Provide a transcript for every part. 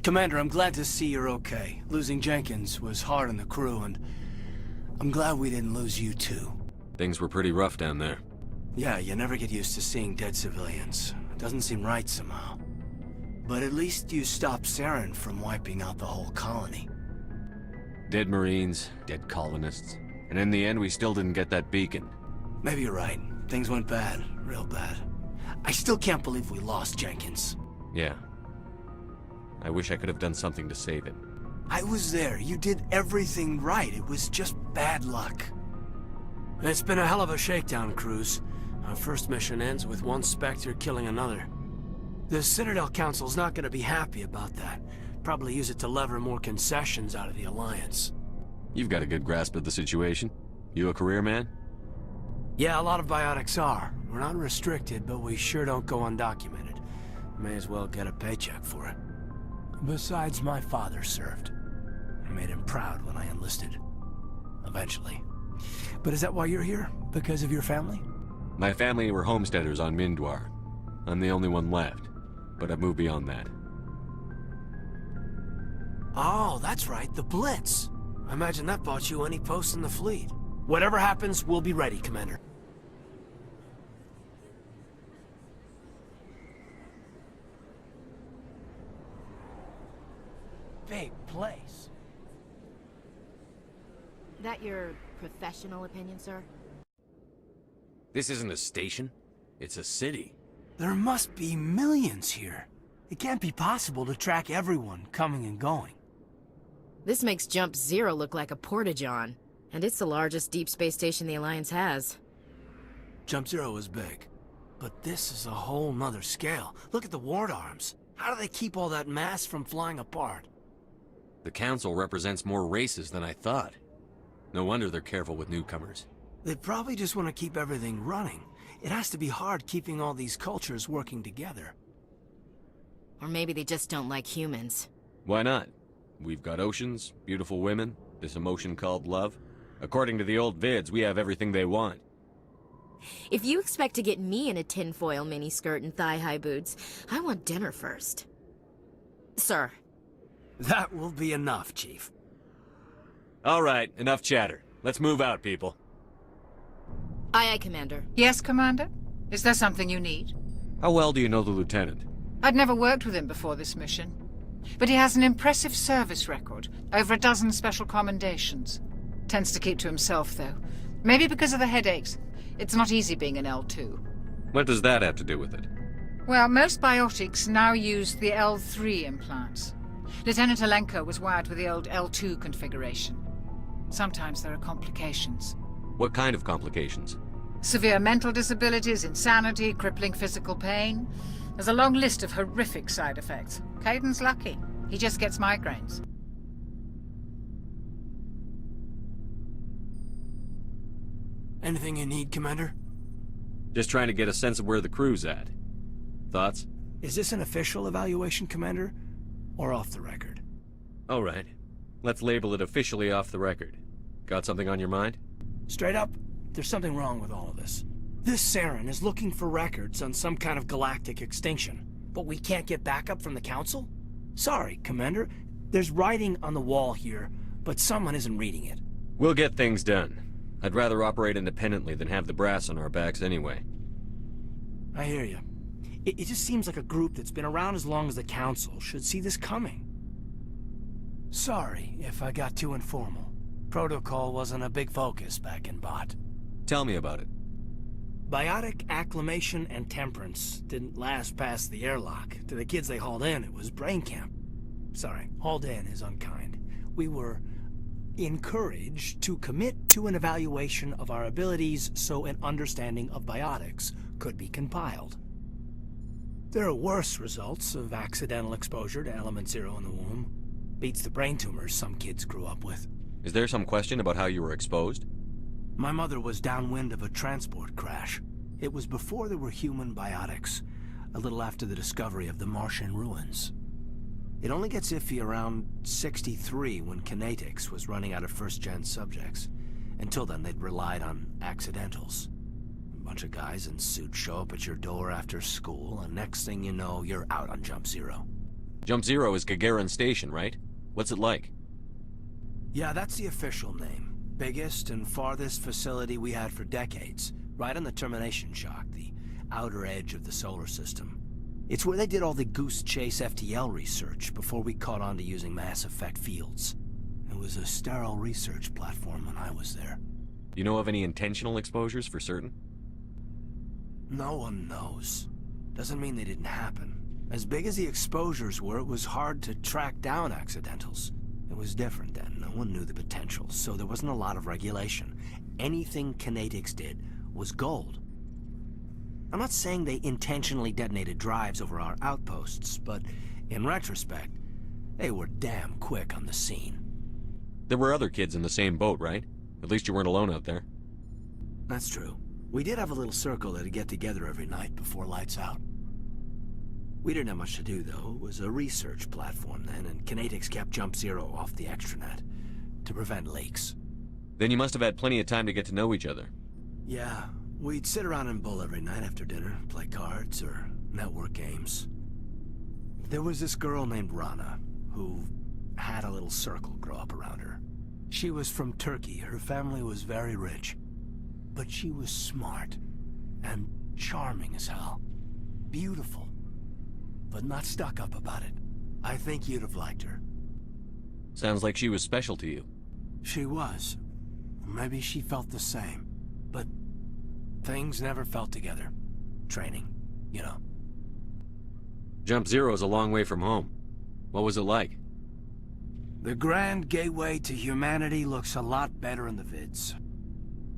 Commander, I'm glad to see you're okay. Losing Jenkins was hard on the crew, and I'm glad we didn't lose you too. Things were pretty rough down there. Yeah, you never get used to seeing dead civilians. It doesn't seem right somehow. But at least you stopped Saren from wiping out the whole colony. Dead Marines, dead colonists. And in the end, we still didn't get that beacon. Maybe you're right. Things went bad. Real bad. I still can't believe we lost Jenkins. Yeah. I wish I could have done something to save him. I was there. You did everything right. It was just bad luck. It's been a hell of a shakedown, Cruz. Our first mission ends with one Spectre killing another. The Citadel Council's not going to be happy about that. Probably use it to lever more concessions out of the Alliance. You've got a good grasp of the situation. You a career man? Yeah, a lot of biotics are. We're not restricted, but we sure don't go undocumented. May as well get a paycheck for it. Besides, my father served. I made him proud when I enlisted. Eventually. But is that why you're here? Because of your family? My family were homesteaders on Mindwar. I'm the only one left, but I've moved beyond that. Oh, that's right, the Blitz. I imagine that bought you any post in the fleet. Whatever happens, we'll be ready, Commander. Big place. That your professional opinion, sir? This isn't a station. It's a city. There must be millions here. It can't be possible to track everyone coming and going. This makes Jump Zero look like a porta-john, and it's the largest deep space station the Alliance has. Jump Zero is big, but this is a whole nother scale. Look at the ward arms. How do they keep all that mass from flying apart? The Council represents more races than I thought. No wonder they're careful with newcomers. They probably just want to keep everything running. It has to be hard keeping all these cultures working together. Or maybe they just don't like humans. Why not? We've got oceans, beautiful women, this emotion called love. According to the old vids, we have everything they want. If you expect to get me in a tinfoil miniskirt and thigh-high boots, I want dinner first. Sir. That will be enough, Chief. All right, enough chatter. Let's move out, people. Aye, aye, Commander. Yes, Commander? Is there something you need? How well do you know the Lieutenant? I'd never worked with him before this mission. But he has an impressive service record, over a dozen special commendations. Tends to keep to himself, though. Maybe because of the headaches. It's not easy being an L2. What does that have to do with it? Well, most biotics now use the L3 implants. Lieutenant Alenko was wired with the old L2 configuration. Sometimes there are complications. What kind of complications? Severe mental disabilities, insanity, crippling physical pain. There's a long list of horrific side effects. Kaidan's lucky. He just gets migraines. Anything you need, Commander? Just trying to get a sense of where the crew's at. Thoughts? Is this an official evaluation, Commander? Or off the record? All right. Let's label it officially off the record. Got something on your mind? Straight up, there's something wrong with all of this. This Saren is looking for records on some kind of galactic extinction. But we can't get backup from the Council? Sorry, Commander. There's writing on the wall here, but someone isn't reading it. We'll get things done. I'd rather operate independently than have the brass on our backs anyway. I hear you. It just seems like a group that's been around as long as the Council should see this coming. Sorry if I got too informal. Protocol wasn't a big focus back in Bot. Tell me about it. Biotic acclimation and temperance didn't last past the airlock. To the kids they hauled in, it was brain camp. Sorry, hauled in is unkind. We were encouraged to commit to an evaluation of our abilities so an understanding of biotics could be compiled. There are worse results of accidental exposure to element zero in the womb. Beats the brain tumors some kids grew up with. Is there some question about how you were exposed? My mother was downwind of a transport crash. It was before there were human biotics, a little after the discovery of the Martian ruins. It only gets iffy around 63 when Kinetics was running out of first-gen subjects. Until then, they'd relied on accidentals. A bunch of guys in suits show up at your door after school, and next thing you know, you're out on Jump Zero. Jump Zero is Gagarin Station, right? What's it like? Yeah, that's the official name. Biggest and farthest facility we had for decades. Right on the termination shock, the outer edge of the solar system. It's where they did all the Goose Chase FTL research before we caught on to using mass effect fields. It was a sterile research platform when I was there. You know of any intentional exposures for certain? No one knows. Doesn't mean they didn't happen. As big as the exposures were, it was hard to track down accidentals. It was different then. No one knew the potential, so there wasn't a lot of regulation. Anything Kinetics did was gold. I'm not saying they intentionally detonated drives over our outposts, but in retrospect, they were damn quick on the scene. There were other kids in the same boat, right? At least you weren't alone out there. That's true. We did have a little circle that'd get together every night before lights out. We didn't have much to do, though. It was a research platform then, and Kinetics kept Jump Zero off the extranet to prevent leaks. Then you must have had plenty of time to get to know each other. Yeah, we'd sit around and bull every night after dinner, play cards or network games. There was this girl named Rana, who had a little circle grow up around her. She was from Turkey. Her family was very rich. But she was smart and charming as hell. Beautiful, but not stuck up about it. I think you'd have liked her. Sounds like she was special to you. She was. Maybe she felt the same. But things never felt together. Training, you know. Jump Zero's a long way from home. What was it like? The grand gateway to humanity looks a lot better in the vids.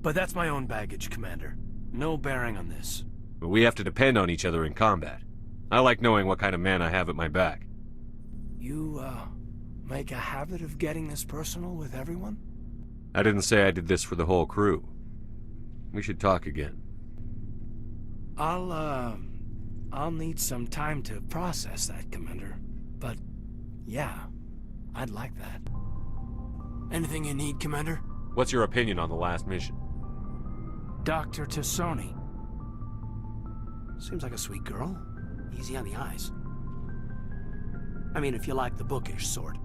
But that's my own baggage, Commander. No bearing on this. But we have to depend on each other in combat. I like knowing what kind of man I have at my back. You, make a habit of getting this personal with everyone? I didn't say I did this for the whole crew. We should talk again. I'll need some time to process that, Commander. But, yeah, I'd like that. Anything you need, Commander? What's your opinion on the last mission? Dr. Tassoni. Seems like a sweet girl. Easy on the eyes. I mean, if you like the bookish sort.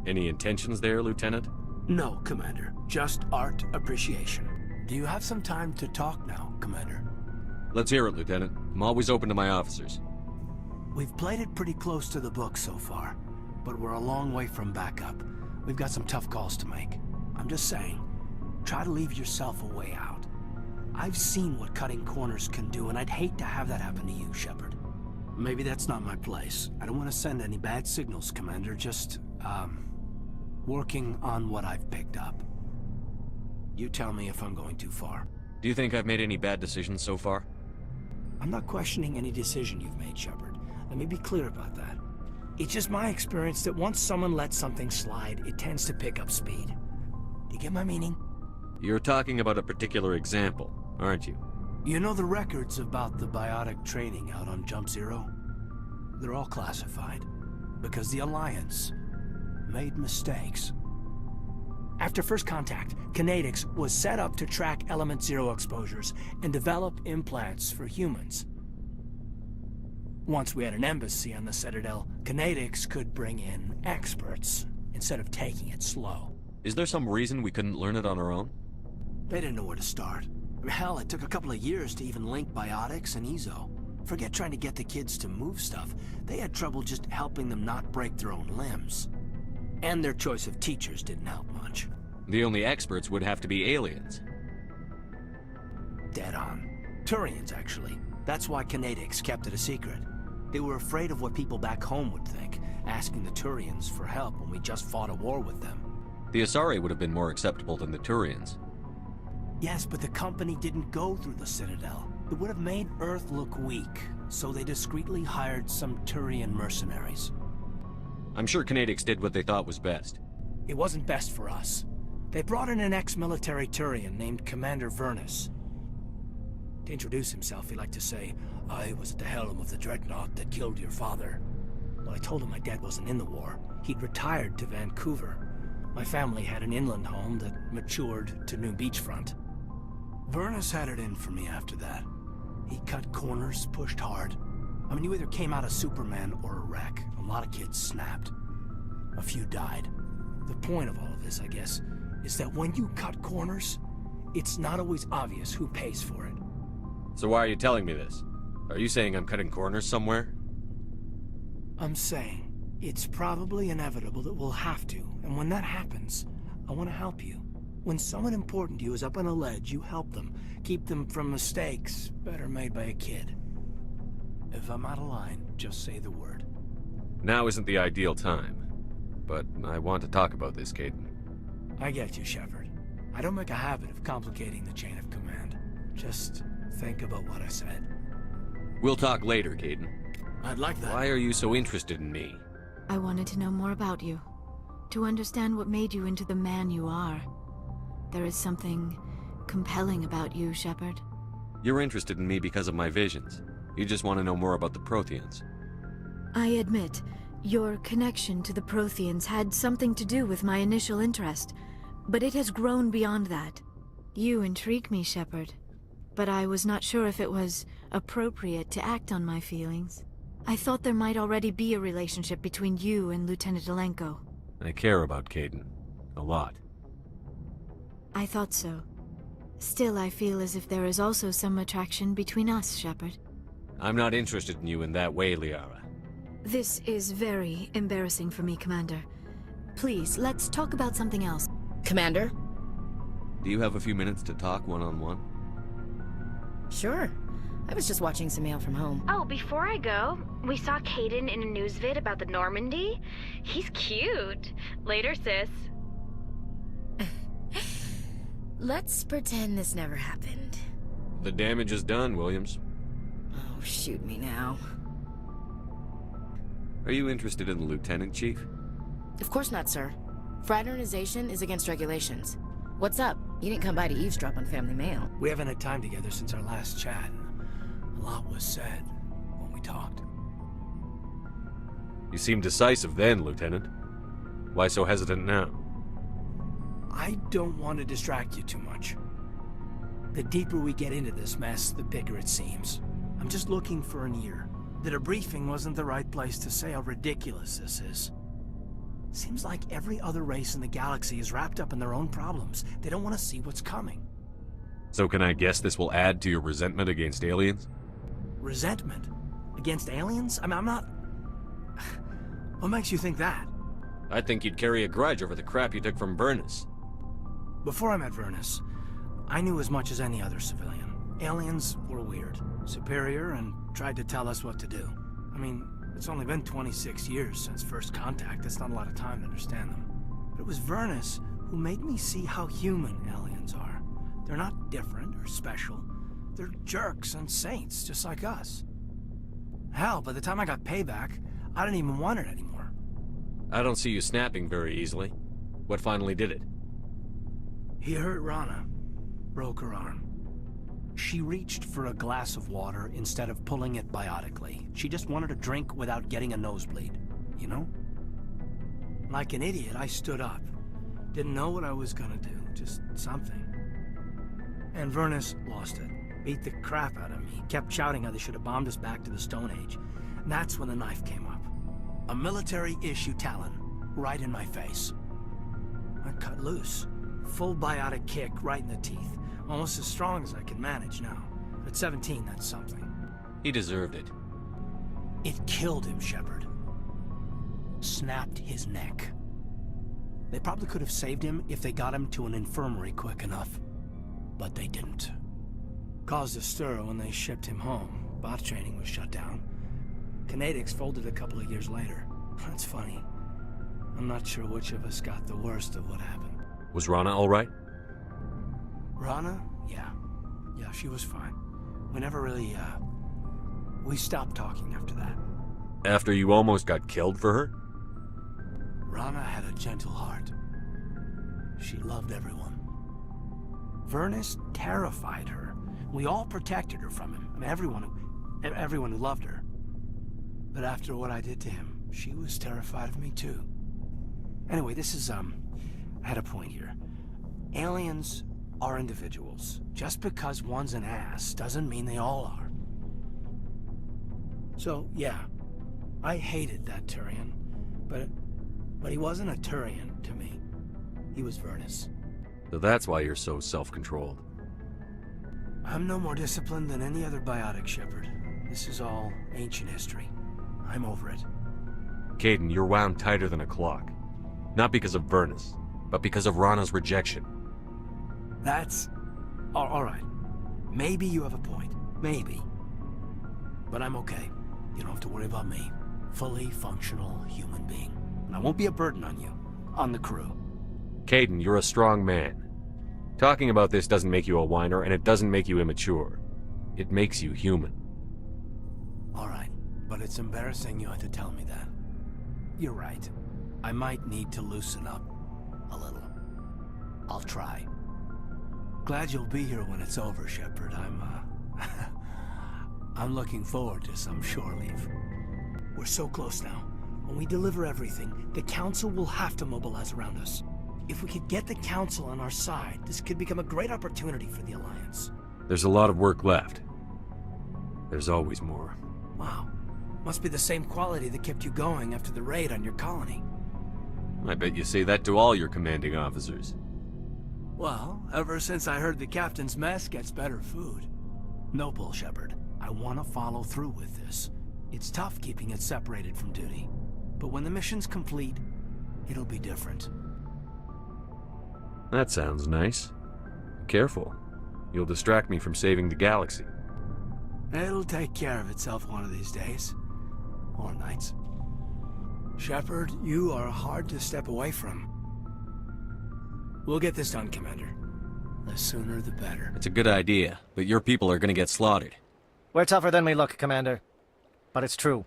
Any intentions there, Lieutenant? No, Commander. Just art appreciation. Do you have some time to talk now, Commander? Let's hear it, Lieutenant. I'm always open to my officers. We've played it pretty close to the book so far, but we're a long way from backup. We've got some tough calls to make. I'm just saying, try to leave yourself a way out. I've seen what cutting corners can do, and I'd hate to have that happen to you, Shepard. Maybe that's not my place. I don't want to send any bad signals, Commander. Just, working on what I've picked up. You tell me if I'm going too far. Do you think I've made any bad decisions so far? I'm not questioning any decision you've made, Shepard. Let me be clear about that. It's just my experience that once someone lets something slide, it tends to pick up speed. Do you get my meaning? You're talking about a particular example, aren't you? You know the records about the biotic training out on Jump Zero? They're all classified, because the Alliance made mistakes. After first contact, Kinetics was set up to track Element Zero exposures and develop implants for humans. Once we had an embassy on the Citadel, Kinetics could bring in experts instead of taking it slow. Is there some reason we couldn't learn it on our own? They didn't know where to start. Hell, it took a couple of years to even link biotics and EZO. Forget trying to get the kids to move stuff. They had trouble just helping them not break their own limbs. And their choice of teachers didn't help much. The only experts would have to be aliens. Dead on. Turians, actually. That's why Kinetics kept it a secret. They were afraid of what people back home would think, asking the Turians for help when we just fought a war with them. The Asari would have been more acceptable than the Turians. Yes, but the company didn't go through the Citadel. It would have made Earth look weak, so they discreetly hired some Turian mercenaries. I'm sure Kinetics did what they thought was best. It wasn't best for us. They brought in an ex-military Turian named Commander Vernus. To introduce himself, he liked to say, "I was at the helm of the dreadnought that killed your father." Well, I told him my dad wasn't in the war. He'd retired to Vancouver. My family had an inland home that matured to New Beachfront. Vernus had it in for me after that. He cut corners, pushed hard. I mean, you either came out a Superman or a wreck. A lot of kids snapped. A few died. The point of all of this, I guess, is that when you cut corners, it's not always obvious who pays for it. So why are you telling me this? Are you saying I'm cutting corners somewhere? I'm saying it's probably inevitable that we'll have to, and when that happens, I want to help you. When someone important to you is up on a ledge, you help them. Keep them from mistakes better made by a kid. If I'm out of line, just say the word. Now isn't the ideal time, but I want to talk about this, Kaidan. I get you, Shepard. I don't make a habit of complicating the chain of command. Just think about what I said. We'll talk later, Kaidan. I'd like that. Why are you so interested in me? I wanted to know more about you. To understand what made you into the man you are. There is something compelling about you, Shepard. You're interested in me because of my visions. You just want to know more about the Protheans. I admit, your connection to the Protheans had something to do with my initial interest, but it has grown beyond that. You intrigue me, Shepard, but I was not sure if it was appropriate to act on my feelings. I thought there might already be a relationship between you and Lieutenant Alenko. I care about Kaidan. A lot. I thought so. Still, I feel as if there is also some attraction between us, Shepard. I'm not interested in you in that way, Liara. This is very embarrassing for me, Commander. Please, let's talk about something else. Commander? Do you have a few minutes to talk one-on-one? Sure. I was just watching some mail from home. Oh, before I go, we saw Kaidan in a news vid about the Normandy. He's cute. Later, sis. Let's pretend this never happened. The damage is done, Williams. Oh, shoot me now. Are you interested in the Lieutenant, Chief? Of course not, sir. Fraternization is against regulations. What's up? You didn't come by to eavesdrop on family mail. We haven't had time together since our last chat. A lot was said when we talked. You seemed decisive then, Lieutenant. Why so hesitant now? I don't want to distract you too much. The deeper we get into this mess, the bigger it seems. I'm just looking for an ear. The debriefing wasn't the right place to say how ridiculous this is. Seems like every other race in the galaxy is wrapped up in their own problems. They don't want to see what's coming. So can I guess this will add to your resentment against aliens? Resentment? Against aliens? I'm not... What makes you think that? I think you'd carry a grudge over the crap you took from Vernus. Before I met Vernus, I knew as much as any other civilian. Aliens were weird, superior, and tried to tell us what to do. I mean, it's only been 26 years since first contact. That's not a lot of time to understand them. But it was Vernus who made me see how human aliens are. They're not different or special. They're jerks and saints, just like us. Hell, by the time I got payback, I didn't even want it anymore. I don't see you snapping very easily. What finally did it? He hurt Rana. Broke her arm. She reached for a glass of water instead of pulling it biotically. She just wanted to drink without getting a nosebleed, you know? Like an idiot, I stood up. Didn't know what I was gonna do, just something. And Vernus lost it. Beat the crap out of me. Kept shouting how they should have bombed us back to the Stone Age. And that's when the knife came up. A military-issue talon, right in my face. I cut loose. Full biotic kick right in the teeth. Almost as strong as I can manage now. At 17, that's something. He deserved it. It killed him, Shepard. Snapped his neck. They probably could have saved him if they got him to an infirmary quick enough. But they didn't. Caused a stir when they shipped him home. Bot training was shut down. Kinetics folded a couple of years later. That's funny. I'm not sure which of us got the worst of what happened. Was Rana all right? Rana? Yeah. Yeah, she was fine. We never really, we stopped talking after that. After you almost got killed for her? Rana had a gentle heart. She loved everyone. Vernus terrified her. We all protected her from him. I mean, everyone who loved her. But after what I did to him, she was terrified of me too. Anyway, this is, I had a point here. Aliens are individuals. Just because one's an ass doesn't mean they all are. So, yeah, I hated that Turian, but he wasn't a Turian to me. He was Vernus. So that's why you're so self-controlled. I'm no more disciplined than any other biotic, Shepard. This is all ancient history. I'm over it. Kaidan, you're wound tighter than a clock. Not because of Vernus, but because of Rana's rejection. That's... all right. Maybe you have a point. Maybe. But I'm okay. You don't have to worry about me. Fully functional human being. And I won't be a burden on you. On the crew. Kaidan, you're a strong man. Talking about this doesn't make you a whiner, and it doesn't make you immature. It makes you human. All right. But it's embarrassing you had to tell me that. You're right. I might need to loosen up. A little. I'll try. Glad you'll be here when it's over, Shepard. I'm looking forward to some shore leave. We're so close now. When we deliver everything, the Council will have to mobilize around us. If we could get the Council on our side, this could become a great opportunity for the Alliance. There's a lot of work left. There's always more. Wow. Must be the same quality that kept you going after the raid on your colony. I bet you say that to all your commanding officers. Well, ever since I heard the captain's mess gets better food. No bull, Shepard. I want to follow through with this. It's tough keeping it separated from duty. But when the mission's complete, it'll be different. That sounds nice. Careful. You'll distract me from saving the galaxy. It'll take care of itself one of these days. Or nights. Shepard, you are hard to step away from. We'll get this done, Commander. The sooner the better. It's a good idea, but your people are gonna get slaughtered. We're tougher than we look, Commander. But it's true.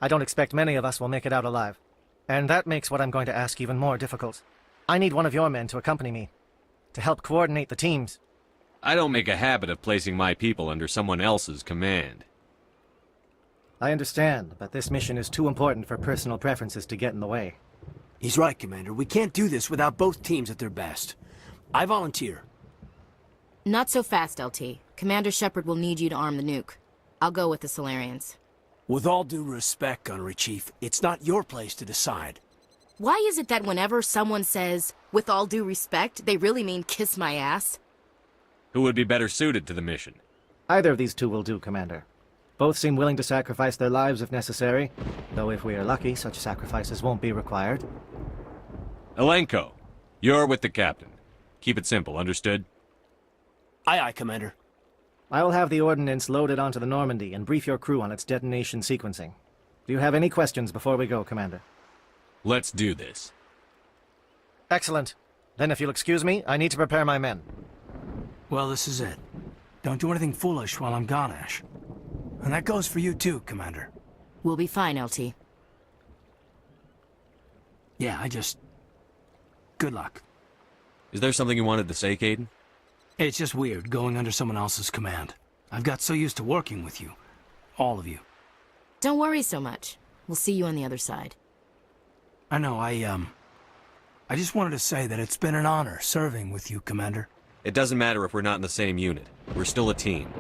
I don't expect many of us will make it out alive. And that makes what I'm going to ask even more difficult. I need one of your men to accompany me, to help coordinate the teams. I don't make a habit of placing my people under someone else's command. I understand, but this mission is too important for personal preferences to get in the way. He's right, Commander. We can't do this without both teams at their best. I volunteer. Not so fast, LT. Commander Shepard will need you to arm the nuke. I'll go with the Solarians. With all due respect, Gunnery Chief, it's not your place to decide. Why is it that whenever someone says, with all due respect, they really mean kiss my ass? Who would be better suited to the mission? Either of these two will do, Commander. Both seem willing to sacrifice their lives if necessary, though if we are lucky, such sacrifices won't be required. Alenko, you're with the captain. Keep it simple, understood? Aye, aye, Commander. I will have the ordnance loaded onto the Normandy and brief your crew on its detonation sequencing. Do you have any questions before we go, Commander? Let's do this. Excellent. Then if you'll excuse me, I need to prepare my men. Well, this is it. Don't do anything foolish while I'm gone, Ash. And that goes for you too, Commander. We'll be fine, LT. Yeah, good luck. Is there something you wanted to say, Kaidan? It's just weird going under someone else's command. I've got so used to working with you. All of you. Don't worry so much. We'll see you on the other side. I know, I just wanted to say that it's been an honor serving with you, Commander. It doesn't matter if we're not in the same unit. We're still a team.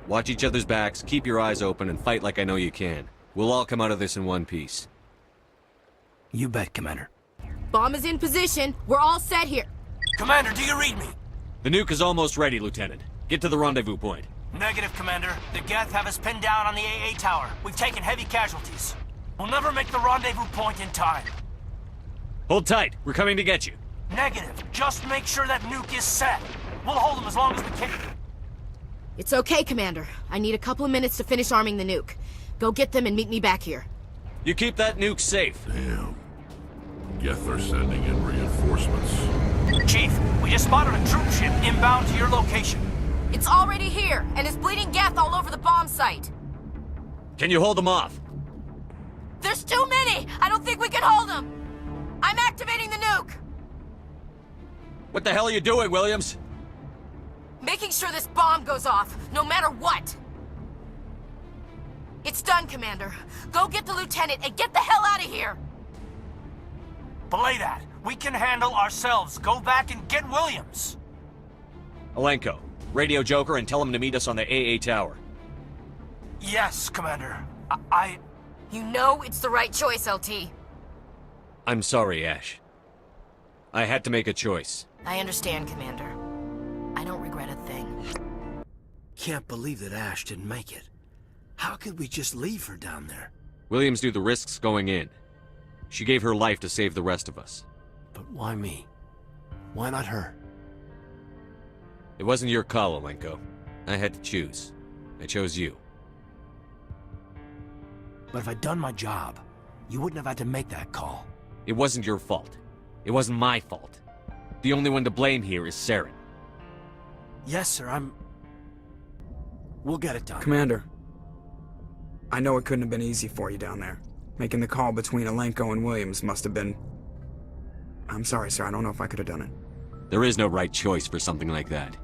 Watch each other's backs, keep your eyes open, and fight like I know you can. We'll all come out of this in one piece. You bet, Commander. Bomb is in position. We're all set here. Commander, do you read me? The nuke is almost ready, Lieutenant. Get to the rendezvous point. Negative, Commander. The Geth have us pinned down on the AA tower. We've taken heavy casualties. We'll never make the rendezvous point in time. Hold tight. We're coming to get you. Negative. Just make sure that nuke is set. We'll hold them as long as we can. It's okay, Commander. I need a couple of minutes to finish arming the nuke. Go get them and meet me back here. You keep that nuke safe. Damn. Geth are sending in reinforcements. Chief, we just spotted a troop ship inbound to your location. It's already here, and is bleeding Geth all over the bomb site. Can you hold them off? There's too many! I don't think we can hold them! I'm activating the nuke! What the hell are you doing, Williams? Making sure this bomb goes off, no matter what! It's done, Commander. Go get the lieutenant and get the hell out of here! Belay that. We can handle ourselves. Go back and get Williams. Alenko, radio Joker and tell him to meet us on the AA tower. Yes, Commander. You know it's the right choice, LT. I'm sorry, Ash. I had to make a choice. I understand, Commander. I don't regret a thing. Can't believe that Ash didn't make it. How could we just leave her down there? Williams knew the risks going in. She gave her life to save the rest of us. But why me? Why not her? It wasn't your call, Alenko. I had to choose. I chose you. But if I'd done my job, you wouldn't have had to make that call. It wasn't your fault. It wasn't my fault. The only one to blame here is Saren. Yes, sir, We'll get it done. Commander, I know it couldn't have been easy for you down there. Making the call between Alenko and Williams must have been... I'm sorry, sir, I don't know if I could have done it. There is no right choice for something like that.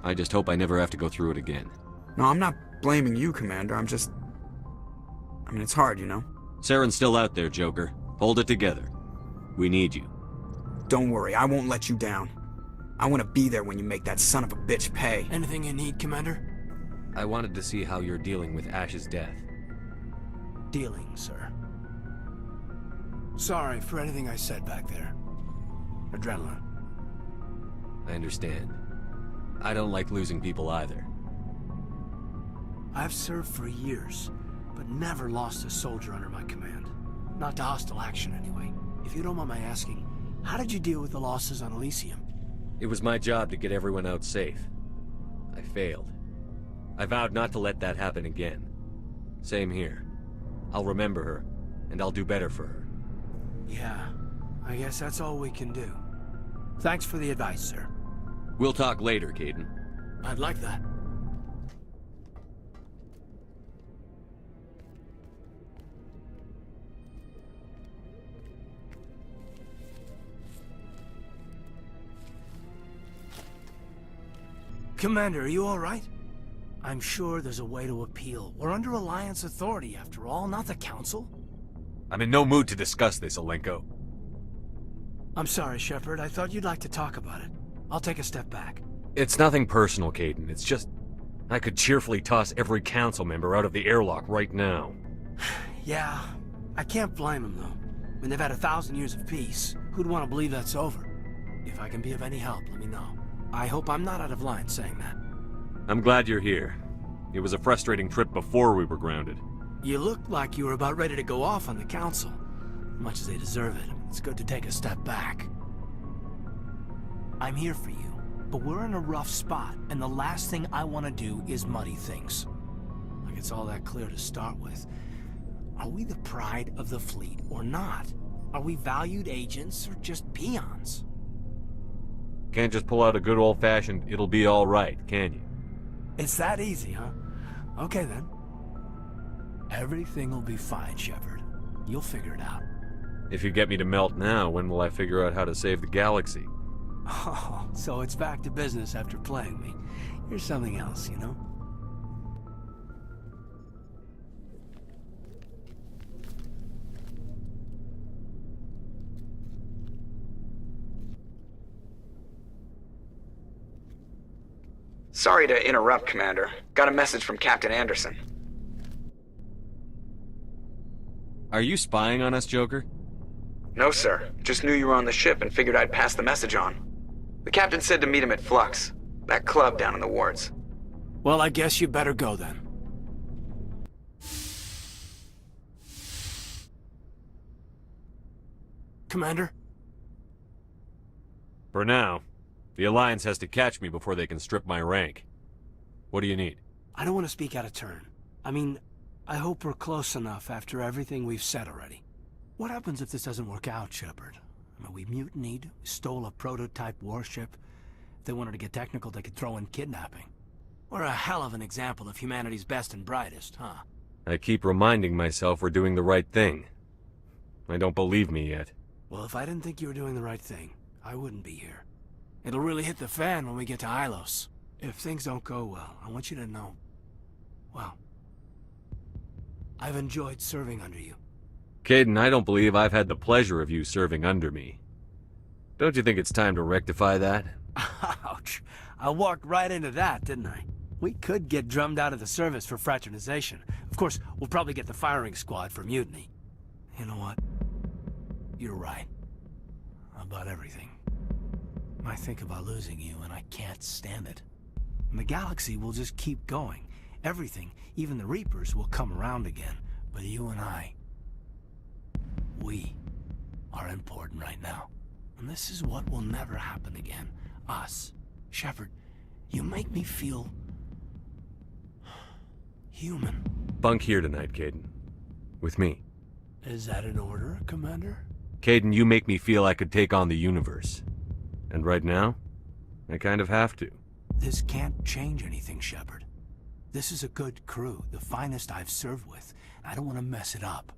I just hope I never have to go through it again. No, I'm not blaming you, Commander, I mean, it's hard, you know? Saren's still out there, Joker. Hold it together. We need you. Don't worry, I won't let you down. I want to be there when you make that son of a bitch pay. Anything you need, Commander? I wanted to see how you're dealing with Ash's death. Dealing, sir. Sorry for anything I said back there. Adrenaline. I understand. I don't like losing people either. I've served for years, but never lost a soldier under my command. Not to hostile action, anyway. If you don't mind my asking, how did you deal with the losses on Elysium? It was my job to get everyone out safe. I failed. I vowed not to let that happen again. Same here. I'll remember her, and I'll do better for her. Yeah, I guess that's all we can do. Thanks for the advice, sir. We'll talk later, Kaidan. I'd like that. Commander, are you all right? I'm sure there's a way to appeal. We're under Alliance authority, after all, not the Council. I'm in no mood to discuss this, Alenko. I'm sorry, Shepard. I thought you'd like to talk about it. I'll take a step back. It's nothing personal, Kaidan. It's just... I could cheerfully toss every council member out of the airlock right now. Yeah, I can't blame them, though. When they've had 1,000 years of peace, who'd want to believe that's over? If I can be of any help, let me know. I hope I'm not out of line saying that. I'm glad you're here. It was a frustrating trip before we were grounded. You looked like you were about ready to go off on the Council. Much as they deserve it, it's good to take a step back. I'm here for you, but we're in a rough spot, and the last thing I want to do is muddy things. Like it's all that clear to start with. Are we the pride of the fleet or not? Are we valued agents or just peons? Can't just pull out a good old-fashioned, it'll be all right, can you? It's that easy, huh? Okay, then. Everything will be fine, Shepard. You'll figure it out. If you get me to melt now, when will I figure out how to save the galaxy? Oh, so it's back to business after playing me. You're something else, you know? Sorry to interrupt, Commander. Got a message from Captain Anderson. Are you spying on us, Joker? No, sir. Just knew you were on the ship and figured I'd pass the message on. The captain said to meet him at Flux, that club down in the wards. Well, I guess you better go then. Commander? For now. The Alliance has to catch me before they can strip my rank. What do you need? I don't want to speak out of turn. I mean, I hope we're close enough after everything we've said already. What happens if this doesn't work out, Shepard? I mean, we mutinied, we stole a prototype warship. If they wanted to get technical, they could throw in kidnapping. We're a hell of an example of humanity's best and brightest, huh? I keep reminding myself we're doing the right thing. I don't believe me yet. Well, if I didn't think you were doing the right thing, I wouldn't be here. It'll really hit the fan when we get to Ilos. If things don't go well, I want you to know, well, I've enjoyed serving under you. Kaidan, I don't believe I've had the pleasure of you serving under me. Don't you think it's time to rectify that? Ouch. I walked right into that, didn't I? We could get drummed out of the service for fraternization. Of course, we'll probably get the firing squad for mutiny. You know what? You're right. About everything. I think about losing you, and I can't stand it. And the galaxy will just keep going. Everything, even the Reapers, will come around again. But you and I... we are important right now. And this is what will never happen again. Us. Shepard, you make me feel... human. Bunk here tonight, Kaidan. With me. Is that an order, Commander? Kaidan, you make me feel I could take on the universe. And right now, I kind of have to. This can't change anything, Shepard. This is a good crew, the finest I've served with. I don't want to mess it up.